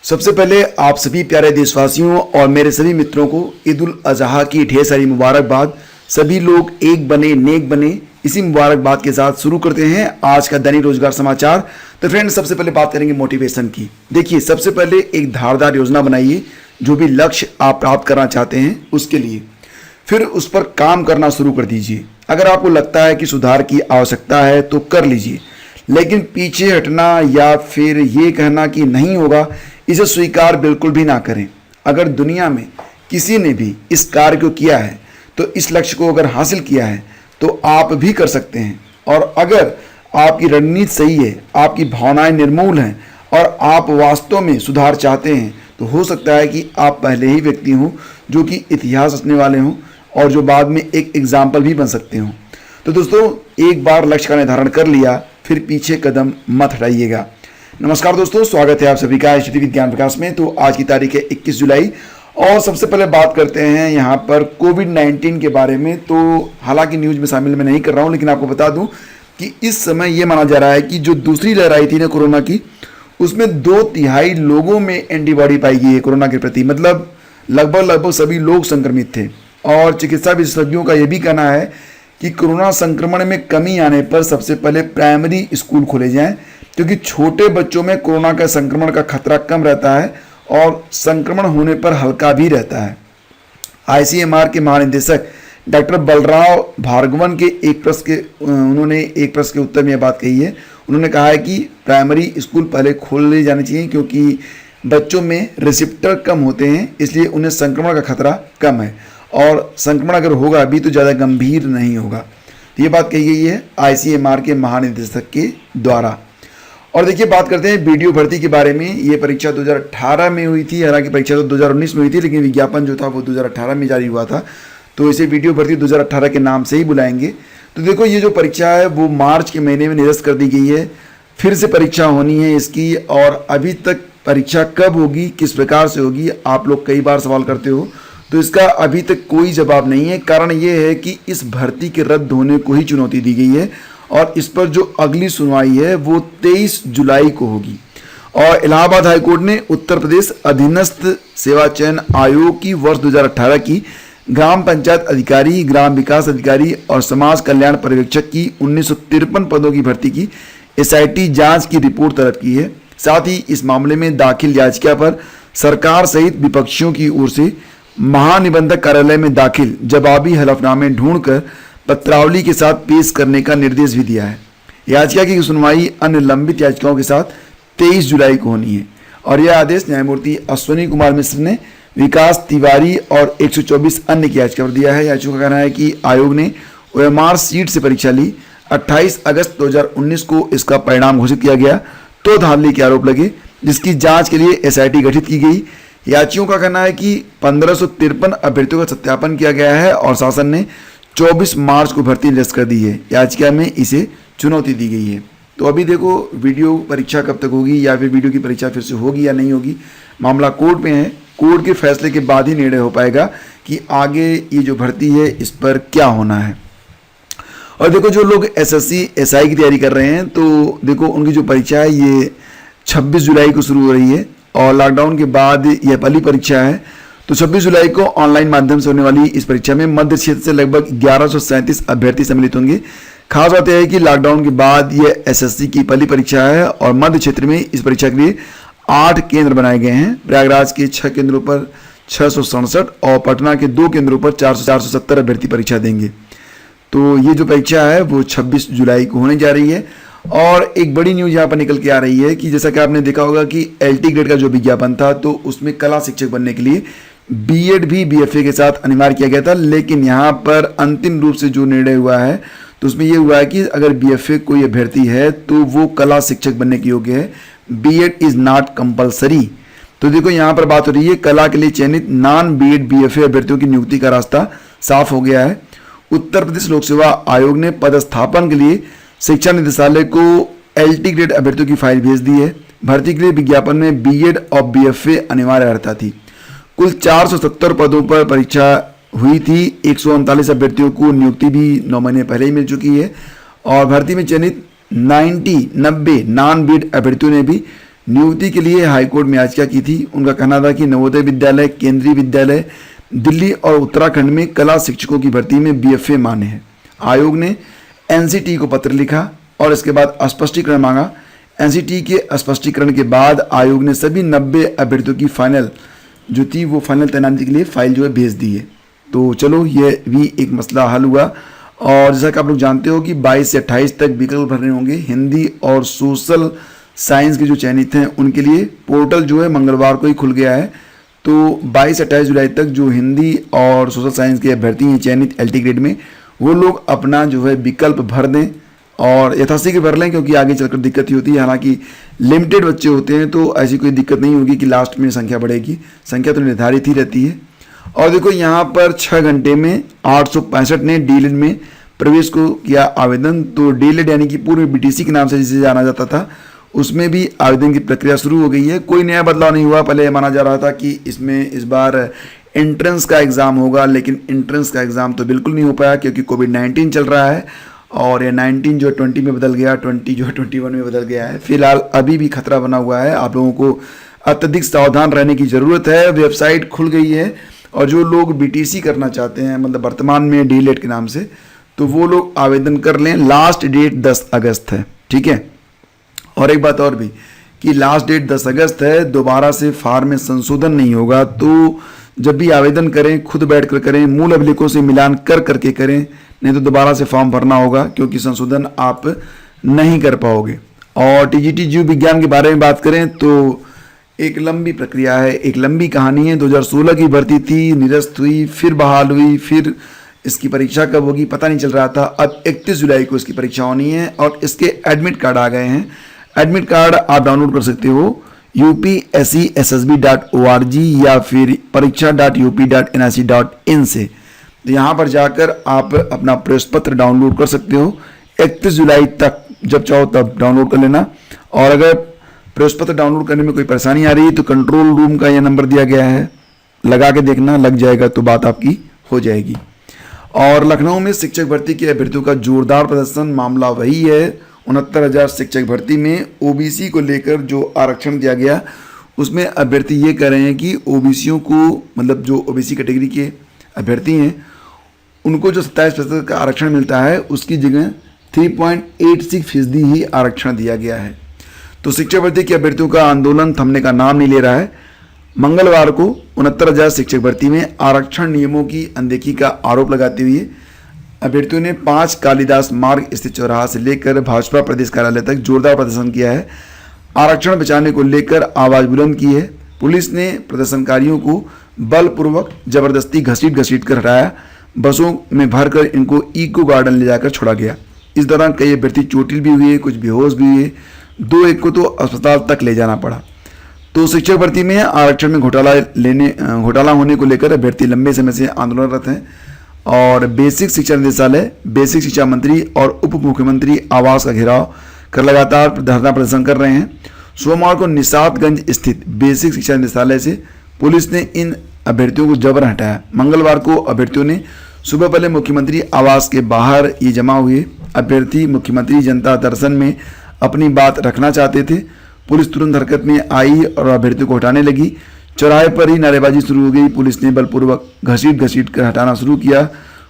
सबसे पहले आप सभी प्यारे देशवासियों और मेरे सभी मित्रों को ईद उल अजहा की ढेर सारी मुबारकबाद। सभी लोग एक बने नेक बने, इसी मुबारकबाद के साथ शुरू करते हैं आज का दैनिक रोजगार समाचार। तो फ्रेंड्स, सबसे पहले बात करेंगे मोटिवेशन की। देखिए, सबसे पहले एक धारदार योजना बनाइए जो भी लक्ष्य आप प्राप्त करना चाहते हैं उसके लिए, फिर उस पर काम करना शुरू कर दीजिए। अगर आपको लगता है कि सुधार की आवश्यकता है तो कर लीजिए, लेकिन पीछे हटना या फिर ये कहना कि नहीं होगा, इसे स्वीकार बिल्कुल भी ना करें। अगर दुनिया में किसी ने भी इस कार्य को किया है, तो इस लक्ष्य को अगर हासिल किया है तो आप भी कर सकते हैं। और अगर आपकी रणनीति सही है, आपकी भावनाएं निर्मूल हैं और आप वास्तव में सुधार चाहते हैं, तो हो सकता है कि आप पहले ही व्यक्ति हों जो कि इतिहास रचने वाले हों और जो बाद में एक एग्जाम्पल भी बन सकते हों। तो दोस्तों, एक बार लक्ष्य का निर्धारण कर लिया, फिर पीछे कदम मत हटाइएगा। नमस्कार दोस्तों, स्वागत है आप सभी का स्टडी विद ज्ञान प्रकाश में। तो आज की तारीख है 21 जुलाई और सबसे पहले बात करते हैं यहाँ पर कोविड-19 के बारे में। तो हालांकि न्यूज में शामिल मैं नहीं कर रहा हूँ, लेकिन आपको बता दूं कि इस समय ये माना जा रहा है कि जो दूसरी लहर आई थी ना कोरोना की, उसमें 2/3 लोगों में एंटीबॉडी पाई गई है कोरोना के प्रति। मतलब लगभग सभी लोग संक्रमित थे। और चिकित्सा विशेषज्ञों का यह भी कहना है कि कोरोना संक्रमण में कमी आने पर सबसे पहले प्राइमरी स्कूल खोले जाएं, क्योंकि छोटे बच्चों में कोरोना का संक्रमण का खतरा कम रहता है और संक्रमण होने पर हल्का भी रहता है। आईसीएमआर के महानिदेशक डॉक्टर बलराव भार्गवन के उन्होंने एक प्रश्न के उत्तर में यह बात कही है। उन्होंने कहा है कि प्राइमरी स्कूल पहले खोले जाने चाहिए, क्योंकि बच्चों में रिसेप्टर कम होते हैं, इसलिए उन्हें संक्रमण का खतरा कम है और संक्रमण अगर होगा भी तो ज़्यादा गंभीर नहीं होगा। तो ये बात कही गई है आईसीएमआर के महानिदेशक के द्वारा। और देखिए, बात करते हैं वीडियो भर्ती के बारे में। ये परीक्षा 2018 में हुई थी, हालांकि परीक्षा तो 2019 में हुई थी, लेकिन विज्ञापन जो था वो 2018 में जारी हुआ था, तो इसे वीडियो भर्ती 2018 के नाम से ही बुलाएंगे। तो देखो, ये जो परीक्षा है वो मार्च के महीने में निरस्त कर दी गई है। फिर से परीक्षा होनी है इसकी, और अभी तक परीक्षा कब होगी, किस प्रकार से होगी, आप लोग कई बार सवाल करते हो, तो इसका अभी तक कोई जवाब नहीं है। कारण ये है कि इस भर्ती के रद्द होने को ही चुनौती दी गई है और इस पर जो अगली सुनवाई है वो 23 जुलाई को होगी। और इलाहाबाद हाईकोर्ट ने उत्तर प्रदेश अधीनस्थ सेवा चयन आयोग की वर्ष 2018 की ग्राम पंचायत अधिकारी, ग्राम विकास अधिकारी और समाज कल्याण पर्यवेक्षक की 1953 पदों की भर्ती की एसआईटी जांच की रिपोर्ट तलब की है। साथ ही इस मामले में दाखिल याचिका पर सरकार सहित विपक्षियों की ओर से महानिबंधक कार्यालय में दाखिल जवाबी हलफनामे ढूंढकर पत्रावली के साथ पेश करने का निर्देश भी दिया है। याचिका की सुनवाई अन्य लंबित याचिकाओं के साथ 23 जुलाई को होनी है। और यह आदेश न्यायमूर्ति अश्विनी कुमार मिश्र ने विकास तिवारी और 124 अन्य की याचिका पर दिया है। याचिका का कहना है कि आयोग ने ओएमआर सीट से परीक्षा ली। 28 अगस्त 2019 को इसका परिणाम घोषित किया गया तो धांधली के आरोप लगे, जिसकी जांच के लिए एसआईटी गठित की गई। याचियों का कहना है कि 1553 अभ्यर्थियों का सत्यापन किया गया है और शासन ने 24 मार्च को भर्ती निरस्त कर दी है। याचिका में इसे चुनौती दी गई है। तो अभी देखो, वीडियो परीक्षा कब तक होगी या फिर वीडियो की परीक्षा फिर से होगी या नहीं होगी, मामला कोर्ट में है। कोर्ट के फैसले के बाद ही निर्णय हो पाएगा कि आगे ये जो भर्ती है इस पर क्या होना है। और देखो, जो लोग एसएससी एसआई की तैयारी कर रहे हैं, तो देखो उनकी जो परीक्षा है ये 26 जुलाई को शुरू हो रही है और लॉकडाउन के बाद यह पहली परीक्षा है। तो 26 जुलाई को ऑनलाइन माध्यम से होने वाली इस परीक्षा में मध्य क्षेत्र से लगभग 1137 अभ्यर्थी सम्मिलित होंगे। खास बात यह है कि लॉकडाउन के बाद यह एसएससी की पहली परीक्षा है और मध्य क्षेत्र में इस परीक्षा के लिए 8 केंद्र बनाए गए हैं। प्रयागराज के 6 केंद्रों पर 667 और पटना के 2 केंद्रों पर 470 अभ्यर्थी परीक्षा देंगे। तो ये जो परीक्षा है वो 26 जुलाई को होने जा रही है। और एक बड़ी न्यूज यहाँ पर निकल के आ रही है कि जैसा कि आपने देखा होगा कि एलटी ग्रेड का जो विज्ञापन था, तो उसमें कला शिक्षक बनने के लिए बीएड भी बीएफए के साथ अनिवार्य किया गया था। लेकिन यहाँ पर अंतिम रूप से जो निर्णय हुआ है, तो उसमें ये हुआ है कि अगर बीएफए कोई अभ्यर्थी है तो वो कला शिक्षक बनने के योग्य है। BEd is not compulsory. तो देखो, यहाँ पर बात हो रही है कला के लिए चयनित नॉन बीएड बीएफए अभ्यर्थियों की नियुक्ति का रास्ता साफ हो गया है। उत्तर प्रदेश लोक सेवा आयोग ने पदस्थापन के लिए शिक्षा निदेशालय को एलटी ग्रेड अभ्यर्थियों की फाइल भेज दी है। भर्ती के लिए विज्ञापन में बीएड और बीएफए अनिवार्य रहता थी। कुल 470 पदों पर परीक्षा हुई थी। 139 अभ्यर्थियों को नियुक्ति भी 9 महीने पहले ही मिल चुकी है और भर्ती में चयनित 90 नॉन बीएड अभ्यर्थियों ने भी नियुक्ति के लिए हाईकोर्ट में याचिका की थी। उनका कहना था कि नवोदय विद्यालय, केंद्रीय विद्यालय दिल्ली और उत्तराखंड में कला शिक्षकों की भर्ती में बीएफए मान्य है। आयोग ने एनसीटी को पत्र लिखा और इसके बाद स्पष्टीकरण मांगा। एनसीटी के स्पष्टीकरण के बाद आयोग ने सभी 90 अभ्यर्थियों की फाइनल जो थी वो फाइनल तैनाती के लिए फाइल जो है भेज दी है। तो चलो ये भी एक मसला हल हुआ। और जैसा कि आप लोग जानते हो कि 22 से 28 तक विकल्प भरने होंगे। हिंदी और सोशल साइंस के जो चयनित हैं उनके लिए पोर्टल जो है मंगलवार को ही खुल गया है। तो 22 से 28 जुलाई तक जो हिंदी और सोशल साइंस के अभ्यर्थी हैं चयनित एलटी ग्रेड में, वो लोग अपना जो है विकल्प भर दें और यथाशीघ्र भर लें, क्योंकि आगे चलकर दिक्कत ही होती है। हालांकि लिमिटेड बच्चे होते हैं तो ऐसी कोई दिक्कत नहीं होगी कि लास्ट में संख्या बढ़ेगी, संख्या तो निर्धारित ही रहती है। और देखो यहाँ पर 6 घंटे में 865 ने डीएलएड में प्रवेश को किया आवेदन। तो डीएलएड यानी कि पूर्व बीटीसी के नाम से जिसे जाना जाता था, उसमें भी आवेदन की प्रक्रिया शुरू हो गई है। कोई नया बदलाव नहीं हुआ। पहले माना जा रहा था कि इसमें इस बार एंट्रेंस का एग्ज़ाम होगा, लेकिन एंट्रेंस का एग्ज़ाम तो बिल्कुल नहीं हो पाया क्योंकि कोविड-19 चल रहा है और ये 19 जो 20 में बदल गया, 20 जो 21 में बदल गया है। फिलहाल अभी भी खतरा बना हुआ है। आप लोगों को अत्यधिक सावधान रहने की ज़रूरत है। वेबसाइट खुल गई है और जो लोग बीटीसी करना चाहते हैं, मतलब वर्तमान में डीएलएड के नाम से, तो वो लोग आवेदन कर लें। लास्ट डेट 10 अगस्त है, ठीक है। और एक बात और भी कि लास्ट डेट 10 अगस्त है, दोबारा से फॉर्म में संशोधन नहीं होगा। तो जब भी आवेदन करें खुद बैठ कर करें, मूल अभिलेखों से मिलान कर करके करें, नहीं तो दोबारा से फॉर्म भरना होगा क्योंकि संशोधन आप नहीं कर पाओगे। और टीजीटी जीव विज्ञान के बारे में बात करें तो एक लंबी प्रक्रिया है, एक लंबी कहानी है। 2016 की भर्ती थी, निरस्त हुई, फिर बहाल हुई, फिर इसकी परीक्षा कब होगी पता नहीं चल रहा था। अब 31 जुलाई को इसकी परीक्षा होनी है और इसके एडमिट कार्ड आ गए हैं। एडमिट कार्ड आप डाउनलोड कर सकते हो upscssb.org या फिर परीक्षा.up.nic.in से। तो यहाँ पर जाकर आप अपना प्रवेश पत्र डाउनलोड कर सकते हो। 31 जुलाई तक जब चाहो तब डाउनलोड कर लेना। और अगर प्रवेश पत्र डाउनलोड करने में कोई परेशानी आ रही है तो कंट्रोल रूम का यह नंबर दिया गया है, लगा के देखना, लग जाएगा तो बात आपकी हो जाएगी। और लखनऊ में शिक्षक भर्ती के अभ्यर्थियों का जोरदार प्रदर्शन, मामला वही है। 69,000 शिक्षक भर्ती में ओबीसी को लेकर जो आरक्षण दिया गया उसमें अभ्यर्थी ये कह रहे हैं कि ओबीसियों को, मतलब जो ओबीसी कैटेगरी के अभ्यर्थी हैं उनको जो 27% का आरक्षण मिलता है उसकी जगह 3.86% ही आरक्षण दिया गया है। तो शिक्षक भर्ती के अभ्यर्थियों का आंदोलन थमने का नाम नहीं ले रहा है। मंगलवार को 69,000 शिक्षक भर्ती में आरक्षण नियमों की अनदेखी का आरोप लगाते हुए अभ्यर्थियों ने 5 कालिदास मार्ग स्थित चौराहा से लेकर भाजपा प्रदेश कार्यालय तक जोरदार प्रदर्शन किया है। आरक्षण बचाने को लेकर आवाज बुलंद की है। पुलिस ने प्रदर्शनकारियों को बलपूर्वक जबरदस्ती घसीट कर हटाया। बसों में भरकर इनको इको गार्डन ले जाकर छोड़ा गया। इस दौरान कई अभ्यर्थी चोटिल भी हुए, कुछ बेहोश भी हुए, 2 को तो अस्पताल तक ले जाना पड़ा। तो शिक्षक भर्ती में आरक्षण में घोटाला होने को लेकर अभ्यर्थी लंबे समय से आंदोलनरत हैं और बेसिक शिक्षा निदेशालय, बेसिक शिक्षा मंत्री और उप मुख्यमंत्री आवास का घेराव कर लगातार धरना प्रदर्शन कर रहे हैं। सोमवार को निशातगंज स्थित बेसिक शिक्षा निदेशालय से पुलिस ने इन अभ्यर्थियों को जबरन हटाया। मंगलवार को अभ्यर्थियों ने सुबह पहले मुख्यमंत्री आवास के बाहर ये जमा हुए। अभ्यर्थी मुख्यमंत्री जनता दर्शन में अपनी बात रखना चाहते थे। पुलिस तुरंत हरकत में आई और अभ्यर्थियों को हटाने लगी। चौराहे पर ही नारेबाजी शुरू हो गई। पुलिस ने बलपूर्वक घसीट कर हटाना शुरू किया।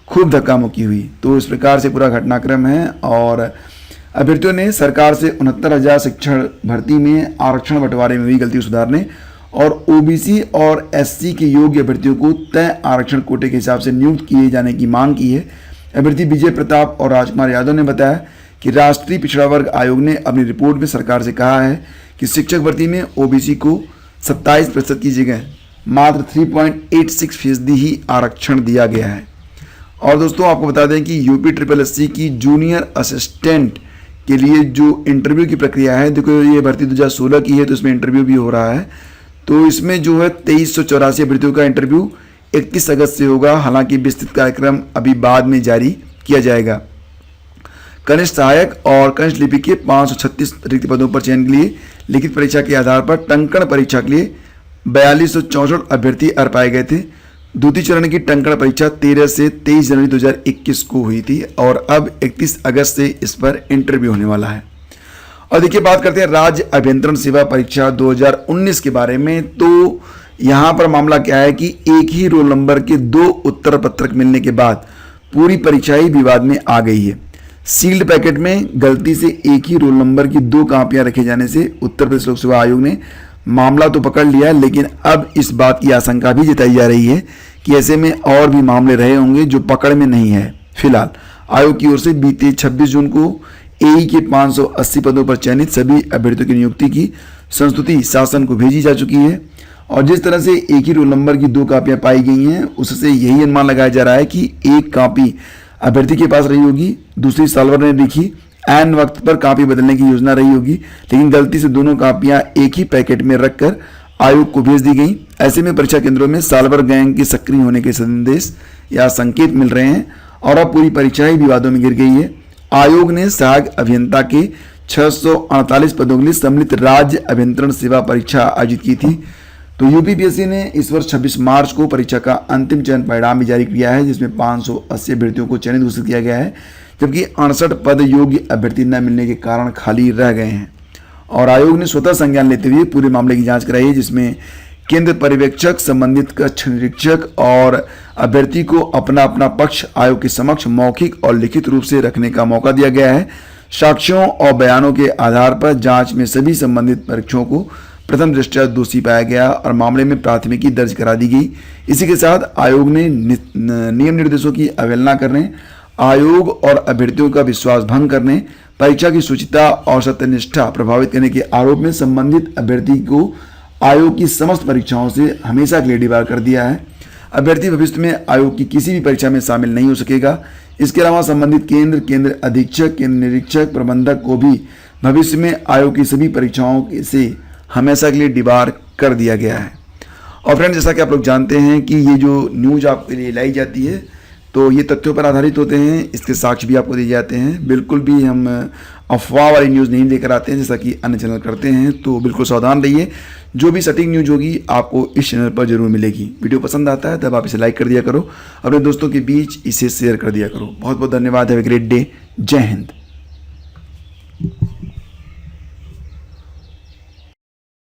खूब धक्का मुक्की हुई। तो इस प्रकार से पूरा घटनाक्रम है और अभ्यर्थियों ने सरकार से 69,000 शिक्षक भर्ती में आरक्षण बंटवारे में हुई गलती सुधारने और ओबीसी और एससी के योग्य अभ्यर्थियों को तय आरक्षण कोटे के हिसाब से नियुक्त किए जाने की मांग की है। अभ्यर्थी विजय प्रताप और राजकुमार यादव ने बताया कि राष्ट्रीय पिछड़ा वर्ग आयोग ने अपनी रिपोर्ट में सरकार से कहा है कि शिक्षक भर्ती में ओबीसी को 27% की जगह मात्र 3.86% ही आरक्षण दिया गया है। और दोस्तों आपको बता दें कि UPSSC की जूनियर असिस्टेंट के लिए जो इंटरव्यू की प्रक्रिया है, देखो ये भर्ती 2016 की है तो इसमें इंटरव्यू भी हो रहा है। तो इसमें जो है 2384 अभ्यर्थियों का इंटरव्यू 31 अगस्त से होगा। हालांकि विस्तृत कार्यक्रम अभी बाद में जारी किया जाएगा। कनिष्ठ सहायक और कनिष्ठ लिपि के 536 रिक्त पदों पर चयन के लिए लिखित परीक्षा के आधार पर टंकण परीक्षा के लिए 4264 अभ्यर्थी अर्ह पाए गए थे। द्वितीय चरण की टंकण परीक्षा 13 से 23 जनवरी 2021 को हुई थी और अब 31 अगस्त से इस पर इंटरव्यू होने वाला है। और देखिए बात करते हैं राज्य अभियंत्रण सेवा परीक्षा 2019 के बारे में। तो यहाँ पर मामला क्या है कि एक ही रोल नंबर के 2 उत्तर पत्रक मिलने के बाद पूरी परीक्षा ही विवाद में आ गई है। सील्ड पैकेट में गलती से एक ही रोल नंबर की 2 कापियां रखे जाने से उत्तर प्रदेश लोक सेवा आयोग ने मामला तो पकड़ लिया है, लेकिन अब इस बात की आशंका भी जताई जा रही है कि ऐसे में और भी मामले रहे होंगे जो पकड़ में नहीं है। फिलहाल आयोग की ओर से बीते 26 जून को एई के 580 पदों पर चयनित सभी अभ्यर्थियों की नियुक्ति की संस्तुति शासन को भेजी जा चुकी है। और जिस तरह से एक ही रोल नंबर की 2 कापियां पाई गई हैं, उससे यही अनुमान लगाया जा रहा है कि एक कापी अभ्यर्थी के पास रही होगी, दूसरी साल्वर ने लिखी, ऐन वक्त पर कापी बदलने की योजना रही होगी, लेकिन गलती से दोनों कापियां एक ही पैकेट में रखकर आयोग को भेज दी गई। ऐसे में परीक्षा केंद्रों में साल्वर गैंग के सक्रिय होने के संदेश या संकेत मिल रहे हैं और अब पूरी परीक्षा ही विवादों में गिर गई है। आयोग ने सहायक अभियंता के 648 पदों के लिए सम्मिलित राज्य अभियंत्रण सेवा परीक्षा आयोजित की थी। तो यूपीपीएससी ने इस वर्ष 26 मार्च को परीक्षा का अंतिम चयन परिणाम भी जारी किया है, जिसमें 580 अभ्यर्थियों को चयनित घोषित किया गया है, जबकि 68 पद योग्य अभ्यर्थी न मिलने के कारण खाली रह गए हैं। और आयोग ने स्वतः संज्ञान लेते हुए पूरे मामले की जांच कराई है, जिसमें केंद्र पर्यवेक्षक, संबंधित कक्ष निरीक्षक और अभ्यर्थी को अपना अपना पक्ष आयोग के समक्ष मौखिक और लिखित रूप से रखने का मौका दिया गया है। साक्ष्यों और बयानों के आधार पर जांच में सभी संबंधित परीक्षकों को प्रथम दृष्टया दोषी पाया गया और मामले में प्राथमिकी दर्ज करा दी गई। इसी के साथ आयोग ने नियम निर्देशों की अवहेलना करने, आयोग और अभ्यर्थियों का विश्वास भंग करने, परीक्षा की शुचिता और सत्यनिष्ठा प्रभावित करने के आरोप में संबंधित अभ्यर्थी को आयोग की समस्त परीक्षाओं से हमेशा के लिए डिबार कर दिया है। अभ्यर्थी भविष्य में आयोग की किसी भी परीक्षा में शामिल नहीं हो सकेगा। इसके अलावा संबंधित केंद्र अधीक्षक, केंद्र निरीक्षक, प्रबंधक को भी भविष्य में आयोग की सभी परीक्षाओं से हमेशा के लिए डिबार कर दिया गया है। और फ्रेंड्स, जैसा कि आप लोग जानते हैं कि ये जो न्यूज आपके लिए लाई जाती है तो ये तथ्यों पर आधारित होते हैं, इसके साक्ष्य भी आपको दिए जाते हैं। बिल्कुल भी हम अफवाह वाली न्यूज़ नहीं लेकर आते हैं जैसा कि अन्य चैनल करते हैं, तो बिल्कुल सावधान रहिए। जो भी सटीक न्यूज होगी आपको इस चैनल पर जरूर मिलेगी। वीडियो पसंद आता है तब आप इसे लाइक कर दिया करो, अपने दोस्तों के बीच इसे शेयर कर दिया करो। बहुत बहुत धन्यवाद। Have a great day. जय हिंद।